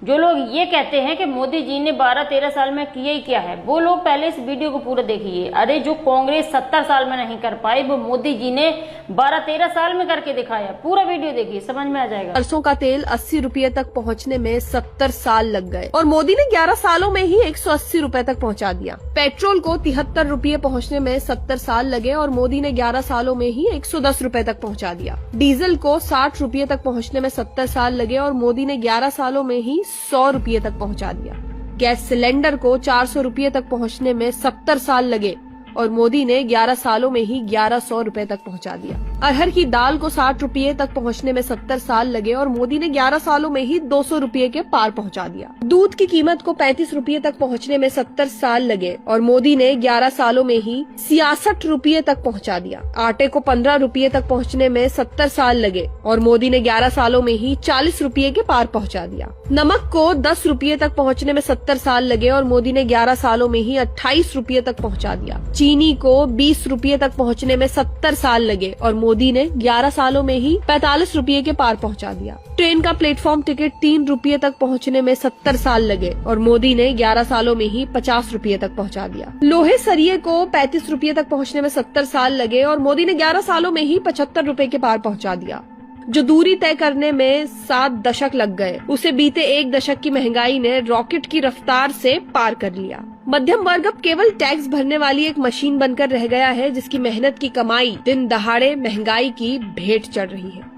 जो लोग ये कहते हैं कि मोदी जी ने 12-13 साल में किया ही क्या है, वो लोग पहले इस वीडियो को पूरा देखिए। अरे जो कांग्रेस 70 साल में नहीं कर पाई, वो मोदी जी ने 12-13 साल में करके दिखाया। पूरा वीडियो देखिए, समझ में आ जाएगा। सरसों का तेल 80 रुपये तक पहुंचने में 70 साल लग गए और मोदी ने 11 सालों में ही 180 रुपए तक पहुंचा दिया। पेट्रोल को 73 रुपये पहुंचने में 70 साल लगे और मोदी ने 11 सालों में ही 110 रुपए तक पहुंचा दिया। डीजल को 60 रुपये तक पहुंचने में 70 साल लगे और मोदी ने 11 सालों में ही 100 रुपये तक पहुंचा दिया। गैस सिलेंडर को 400 रुपये तक पहुंचने में 70 साल लगे और मोदी ने 11 सालों में ही 1100 रुपए तक पहुंचा दिया। अरहर की दाल को 60 रुपये तक पहुंचने में 70 साल लगे और मोदी ने 11 सालों में ही 200 रुपये के पार पहुंचा दिया। दूध की कीमत को 35 रुपये तक पहुंचने में 70 साल लगे और मोदी ने 11 सालों में ही 66 रुपये तक पहुंचा दिया। आटे को 15 रुपये तक पहुंचने में 70 साल लगे और मोदी ने 11 सालों में ही 40 रुपये के पार पहुंचा दिया। नमक को 10 रुपये तक पहुंचने में 70 साल लगे और मोदी ने 11 सालों में ही 28 रुपये तक पहुंचा दिया। चीनी को 20 रुपये तक पहुंचने में 70 साल लगे और मोदी ने 11 सालों में ही 45 रुपये के पार पहुंचा दिया। ट्रेन का प्लेटफॉर्म टिकट 3 रुपये तक पहुंचने में 70 साल लगे और मोदी ने 11 सालों में ही 50 रुपये तक पहुंचा दिया। लोहे सरिये को 35 रुपये तक पहुंचने में 70 साल लगे और मोदी ने 11 सालों में ही 75 रुपये के पार पहुंचा दिया। जो दूरी तय करने में 7 दशक लग गए, उसे बीते 1 दशक की महंगाई ने रॉकेट की रफ्तार से पार कर लिया। मध्यम वर्ग अब केवल टैक्स भरने वाली एक मशीन बनकर रह गया है, जिसकी मेहनत की कमाई दिन दहाड़े महंगाई की भेंट चढ़ रही है।